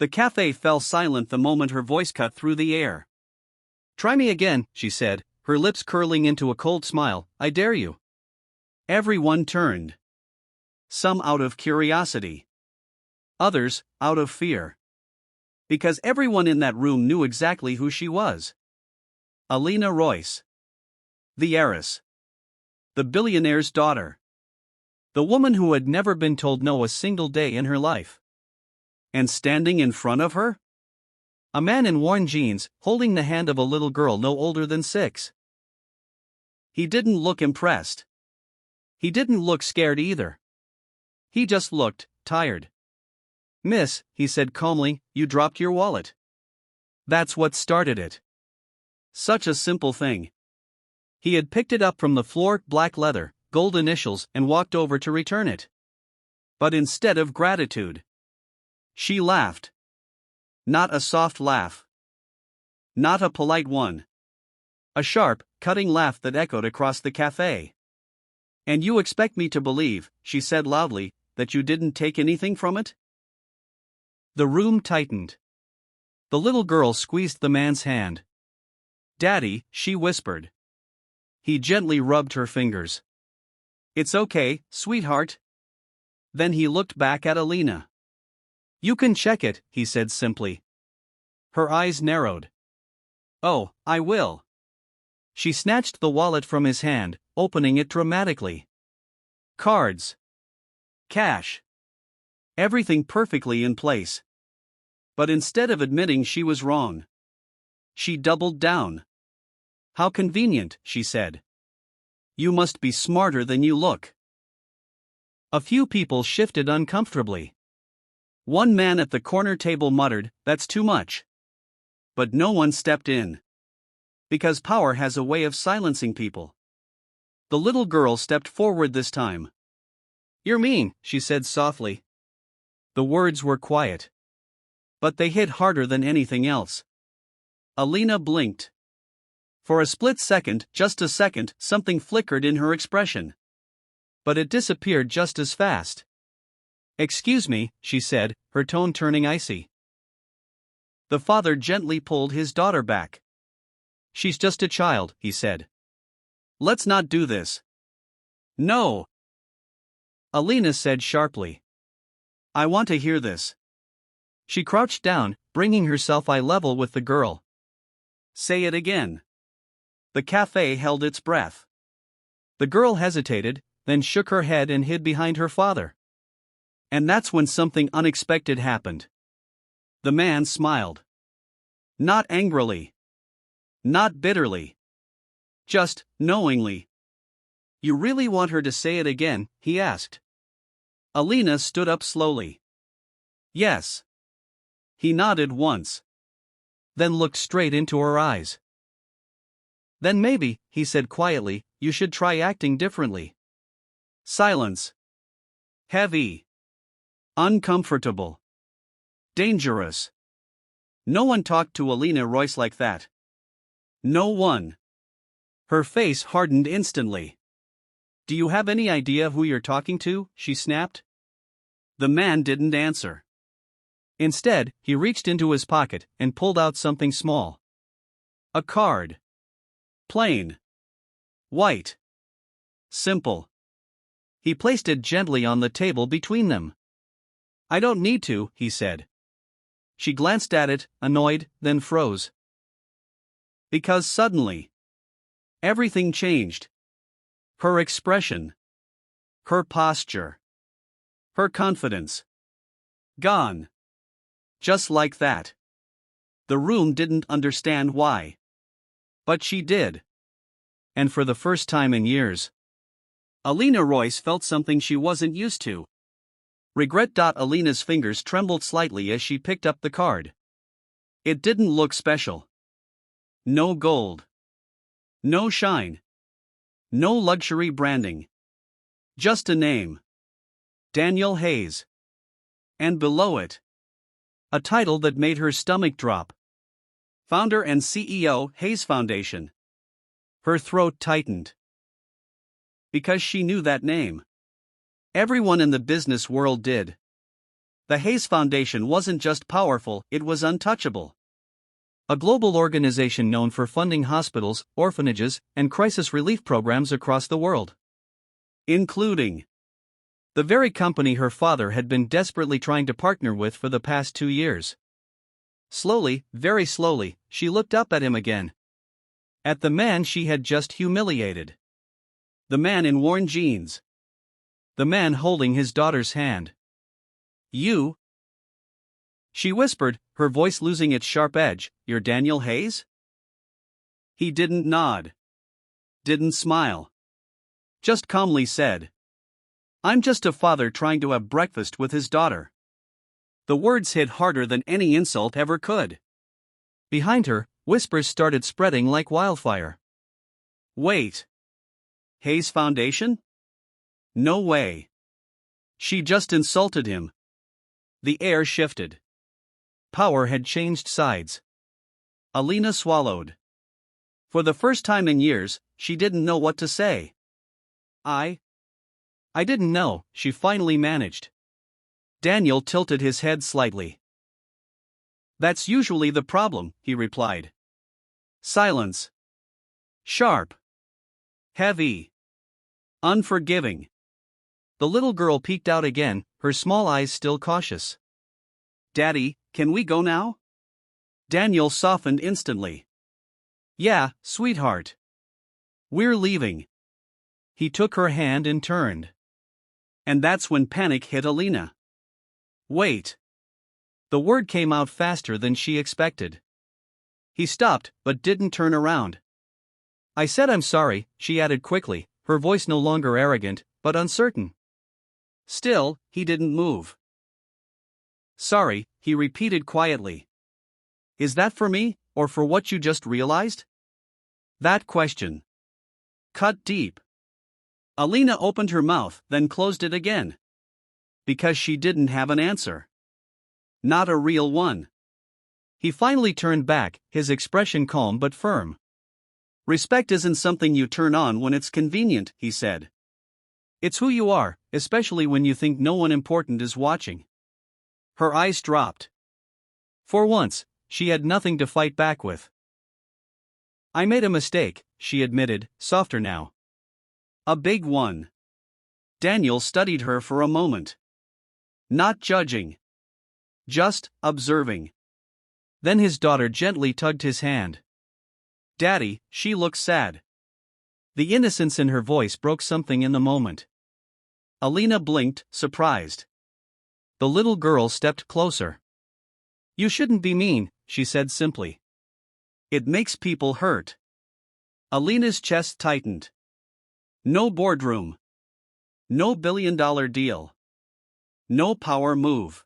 The cafe fell silent the moment her voice cut through the air. "Try me again," she said, her lips curling into a cold smile. "I dare you." Everyone turned. Some out of curiosity. Others, out of fear. Because everyone in that room knew exactly who she was. Alina Royce. The heiress. The billionaire's daughter. The woman who had never been told no a single day in her life. And standing in front of her? A man in worn jeans, holding the hand of a little girl no older than 6. He didn't look impressed. He didn't look scared either. He just looked tired. "Miss," he said calmly, "you dropped your wallet." That's what started it. Such a simple thing. He had picked it up from the floor, black leather, gold initials, and walked over to return it. But instead of gratitude, she laughed. Not a soft laugh. Not a polite one. A sharp, cutting laugh that echoed across the cafe. "And you expect me to believe," she said loudly, "that you didn't take anything from it?" The room tightened. The little girl squeezed the man's hand. "Daddy," she whispered. He gently rubbed her fingers. "It's okay, sweetheart." Then he looked back at Alina. "You can check it," he said simply. Her eyes narrowed. "Oh, I will." She snatched the wallet from his hand, opening it dramatically. Cards. Cash. Everything perfectly in place. But instead of admitting she was wrong, she doubled down. "How convenient," she said. "You must be smarter than you look." A few people shifted uncomfortably. One man at the corner table muttered, "That's too much." But no one stepped in. Because power has a way of silencing people. The little girl stepped forward this time. "You're mean," she said softly. The words were quiet. But they hit harder than anything else. Alina blinked. For a split second, just a second, something flickered in her expression. But it disappeared just as fast. "Excuse me," she said, her tone turning icy. The father gently pulled his daughter back. "She's just a child," he said. "Let's not do this." "No," Alina said sharply. "I want to hear this." She crouched down, bringing herself eye level with the girl. "Say it again." The cafe held its breath. The girl hesitated, then shook her head and hid behind her father. And that's when something unexpected happened. The man smiled. Not angrily. Not bitterly. Just knowingly. "You really want her to say it again?" he asked. Alina stood up slowly. "Yes." He nodded once. Then looked straight into her eyes. "Then maybe," he said quietly, "you should try acting differently." Silence. Heavy. Uncomfortable. Dangerous. No one talked to Alina Royce like that. No one. Her face hardened instantly. "Do you have any idea who you're talking to?" she snapped. The man didn't answer. Instead, he reached into his pocket and pulled out something small. A card. Plain. White. Simple. He placed it gently on the table between them. "I don't need to," he said. She glanced at it, annoyed, then froze. Because suddenly, everything changed. Her expression. Her posture. Her confidence. Gone. Just like that. The room didn't understand why. But she did. And for the first time in years, Alina Royce felt something she wasn't used to. Regret. Alina's fingers trembled slightly as she picked up the card. It didn't look special. No gold. No shine. No luxury branding. Just a name. Daniel Hayes. And below it, a title that made her stomach drop. Founder and CEO, Hayes Foundation. Her throat tightened. Because she knew that name. Everyone in the business world did. the Hayes Foundation wasn't just powerful, it was untouchable. A global organization known for funding hospitals, orphanages, and crisis relief programs across the world. Including the very company her father had been desperately trying to partner with for the past 2 years. Slowly, very slowly, she looked up at him again. At the man she had just humiliated. The man in worn jeans. The man holding his daughter's hand. You? She whispered, her voice losing its sharp edge, "You're Daniel Hayes?" He didn't nod. Didn't smile. Just calmly said, "I'm just a father trying to have breakfast with his daughter." The words hit harder than any insult ever could. Behind her, whispers started spreading like wildfire. Wait. Hayes Foundation? No way. She just insulted him. The air shifted. Power had changed sides. Alina swallowed. For the first time in years, she didn't know what to say. I didn't know, she finally managed. Daniel tilted his head slightly. That's usually the problem, he replied. Silence. Sharp. Heavy. Unforgiving. The little girl peeked out again, her small eyes still cautious. Daddy, can we go now? Daniel softened instantly. Yeah, sweetheart. We're leaving. He took her hand and turned. And that's when panic hit Alina. Wait. The word came out faster than she expected. He stopped, but didn't turn around. I said I'm sorry, she added quickly, her voice no longer arrogant, but uncertain. Still, he didn't move. Sorry, he repeated quietly. Is that for me, or for what you just realized? That question cut deep. Alina opened her mouth, then closed it again. Because she didn't have an answer. Not a real one. He finally turned back, his expression calm but firm. Respect isn't something you turn on when it's convenient, he said. It's who you are, especially when you think no one important is watching. Her eyes dropped. For once, she had nothing to fight back with. I made a mistake, she admitted, softer now. A big one. Daniel studied her for a moment. Not judging. Just observing. Then his daughter gently tugged his hand. Daddy, she looks sad. The innocence in her voice broke something in the moment. Alina blinked, surprised. The little girl stepped closer. You shouldn't be mean, she said simply. It makes people hurt. Alina's chest tightened. No boardroom. No billion-dollar deal. No power move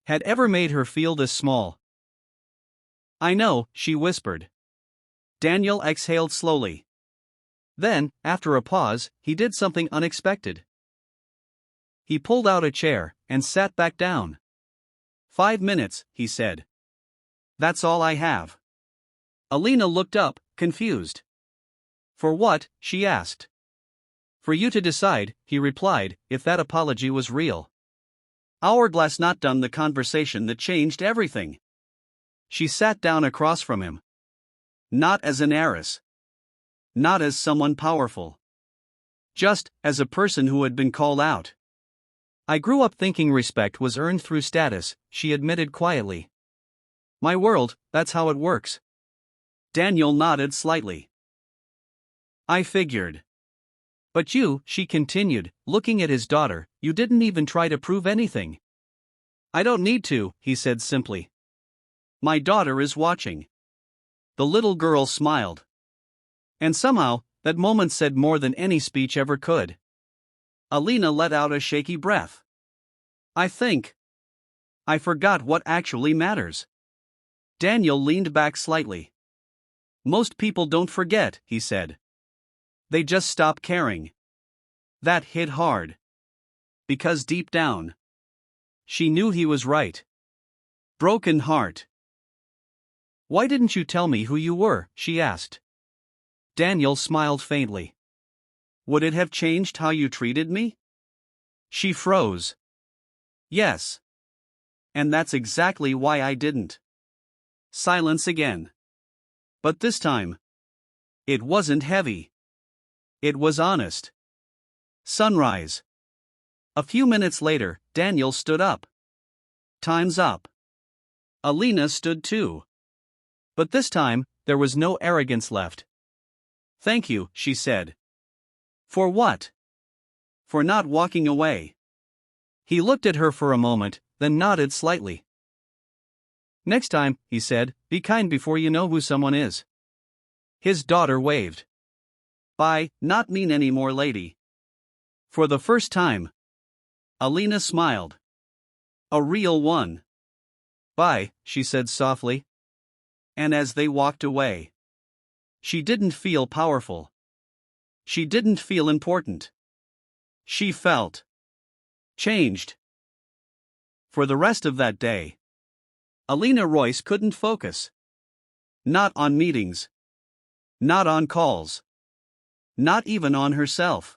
had ever made her feel this small. I know, she whispered. Daniel exhaled slowly. Then, after a pause, he did something unexpected. He pulled out a chair and sat back down. 5 minutes, he said. That's all I have. Alina looked up, confused. For what, she asked. For you to decide, he replied, if that apology was real. Hourglass not done the conversation that changed everything. She sat down across from him. Not as an heiress. Not as someone powerful. Just as a person who had been called out. I grew up thinking respect was earned through status, she admitted quietly. My world, that's how it works. Daniel nodded slightly. I figured. But you, she continued, looking at his daughter, you didn't even try to prove anything. I don't need to, he said simply. My daughter is watching. The little girl smiled. And somehow, that moment said more than any speech ever could. Alina let out a shaky breath. I forgot what actually matters. Daniel leaned back slightly. Most people don't forget, he said. They just stop caring. That hit hard. Because deep down, she knew he was right. Broken heart. Why didn't you tell me who you were, she asked. Daniel smiled faintly. Would it have changed how you treated me? She froze. Yes. And that's exactly why I didn't. Silence again. But this time, it wasn't heavy. It was honest. Sunrise. A few minutes later, Daniel stood up. Time's up. Alina stood too. But this time, there was no arrogance left. Thank you, she said. For what? For not walking away. He looked at her for a moment, then nodded slightly. Next time, he said, be kind before you know who someone is. His daughter waved. Bye, not mean anymore, lady. For the first time, Alina smiled. A real one. Bye, she said softly. And as they walked away, she didn't feel powerful. She didn't feel important. She felt changed. For the rest of that day, Alina Royce couldn't focus. Not on meetings. Not on calls. Not even on herself.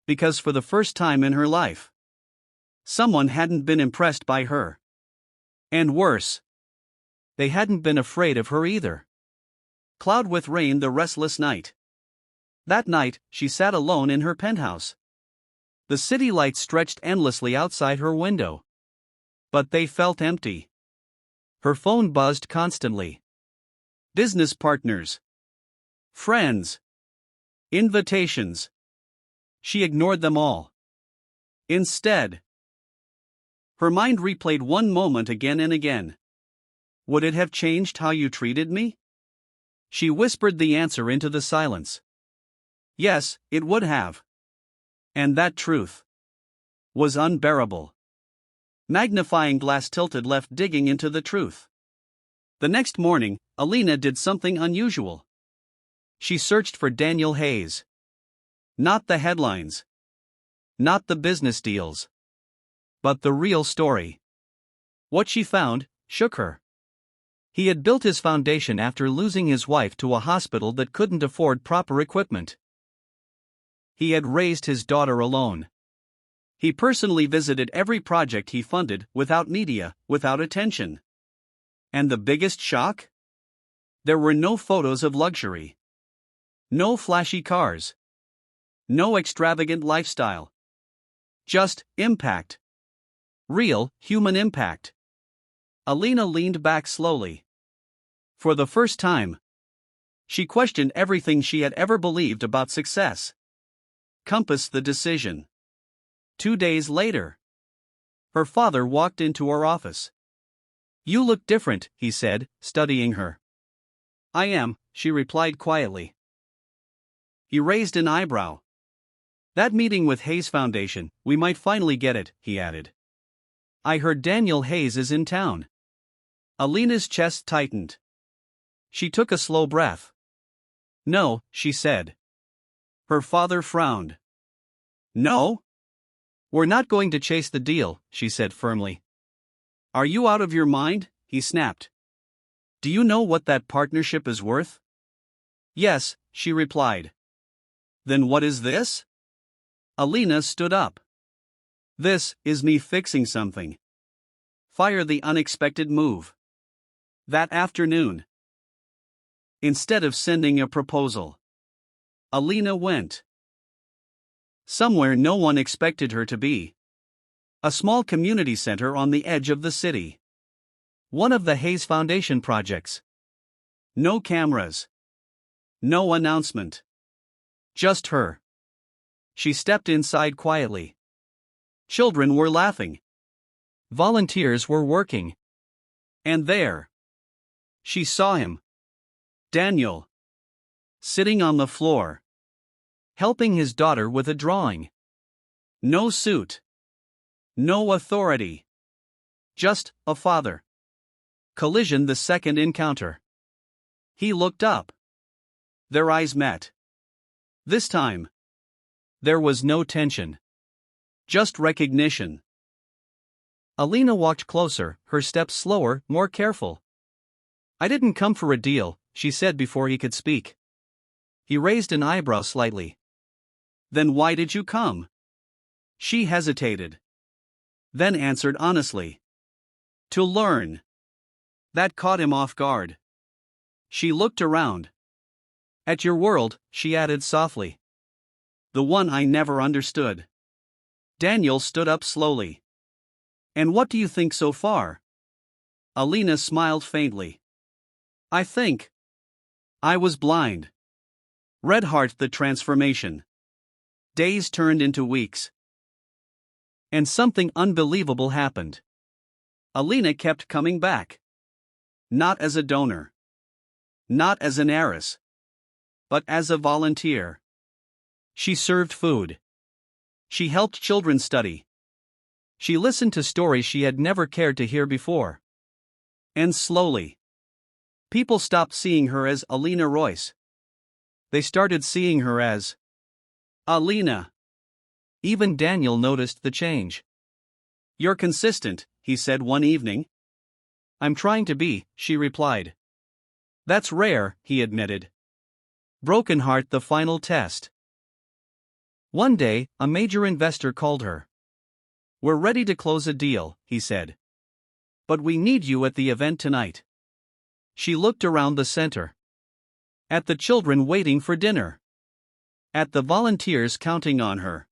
Because for the first time in her life, someone hadn't been impressed by her. And worse, they hadn't been afraid of her either. Cloud with rain the restless night. That night, she sat alone in her penthouse. The city lights stretched endlessly outside her window. But they felt empty. Her phone buzzed constantly. Business partners. Friends. Invitations. She ignored them all. Instead, her mind replayed one moment again and again. Would it have changed how you treated me? She whispered the answer into the silence. Yes, it would have. And that truth was unbearable. Magnifying glass tilted left digging into the truth. The next morning, Alina did something unusual. She searched for Daniel Hayes. Not the headlines. Not the business deals. But the real story. What she found shook her. He had built his foundation after losing his wife to a hospital that couldn't afford proper equipment. He had raised his daughter alone. He personally visited every project he funded without media, without attention. And the biggest shock? There were no photos of luxury. No flashy cars. No extravagant lifestyle. Just impact. Real, human impact. Alina leaned back slowly. For the first time, she questioned everything she had ever believed about success. Compassed the decision. 2 days later, her father walked into her office. You look different, he said, studying her. I am, she replied quietly. He raised an eyebrow. That meeting with Hayes Foundation, we might finally get it, he added. I heard Daniel Hayes is in town. Alina's chest tightened. She took a slow breath. No, she said. Her father frowned. No? We're not going to chase the deal, she said firmly. Are you out of your mind? He snapped. Do you know what that partnership is worth? Yes, she replied. Then what is this? Alina stood up. This is me fixing something. Fire the unexpected move. That afternoon, instead of sending a proposal, Alina went somewhere no one expected her to be. A small community center on the edge of the city. One of the Hayes Foundation projects. No cameras. No announcement. Just her. She stepped inside quietly. Children were laughing. Volunteers were working. And there, she saw him. Daniel. Sitting on the floor. Helping his daughter with a drawing. No suit. No authority. Just a father. Collision the second encounter. He looked up. Their eyes met. This time, there was no tension. Just recognition. Alina walked closer, her steps slower, more careful. I didn't come for a deal, she said before he could speak. He raised an eyebrow slightly. Then why did you come? She hesitated. Then answered honestly. To learn. That caught him off guard. She looked around. At your world, she added softly. The one I never understood. Daniel stood up slowly. And what do you think so far? Alina smiled faintly. I think I was blind. Red Heart, the transformation. Days turned into weeks. And something unbelievable happened. Alina kept coming back. Not as a donor. Not as an heiress. But as a volunteer. She served food. She helped children study. She listened to stories she had never cared to hear before. And slowly, people stopped seeing her as Alina Royce. They started seeing her as Alina. Even Daniel noticed the change. You're consistent, he said one evening. I'm trying to be, she replied. That's rare, he admitted. Broken Heart, the final test. One day, a major investor called her. We're ready to close a deal, he said. But we need you at the event tonight. She looked around the center. At the children waiting for dinner. At the volunteers counting on her.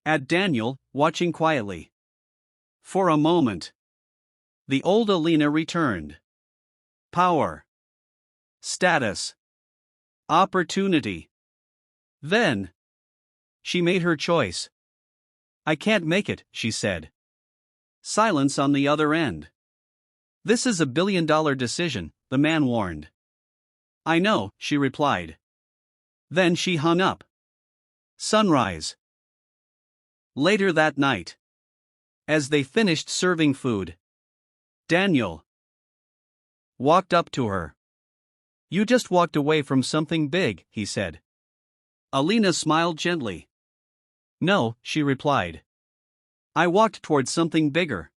At Daniel, watching quietly. For a moment, the old Alina returned. Power. Status. Opportunity. Then, she made her choice. I can't make it, she said. Silence on the other end. This is $1 billion decision, the man warned. I know, she replied. Then she hung up. Sunrise. Later that night, as they finished serving food, Daniel walked up to her. You just walked away from something big, he said. Alina smiled gently. No, she replied. I walked towards something bigger.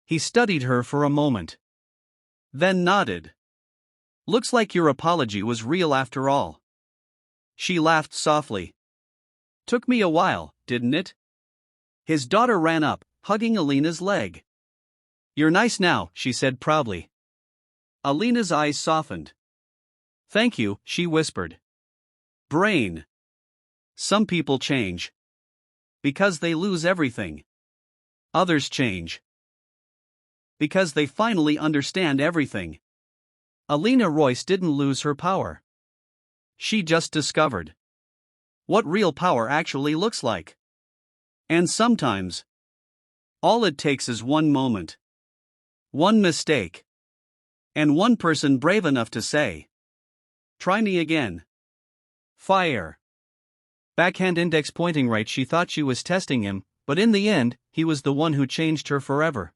He studied her for a moment. Then nodded. Looks like your apology was real after all. She laughed softly. Took me a while, didn't it? His daughter ran up, hugging Alina's leg. You're nice now, she said proudly. Alina's eyes softened. Thank you, she whispered. Brain. Some people change. Because they lose everything. Others change. Because they finally understand everything. Alina Royce didn't lose her power. She just discovered what real power actually looks like. And sometimes, all it takes is one moment, one mistake, and one person brave enough to say, try me again. Fire. Backhand index pointing right. She thought she was testing him, but in the end, he was the one who changed her forever.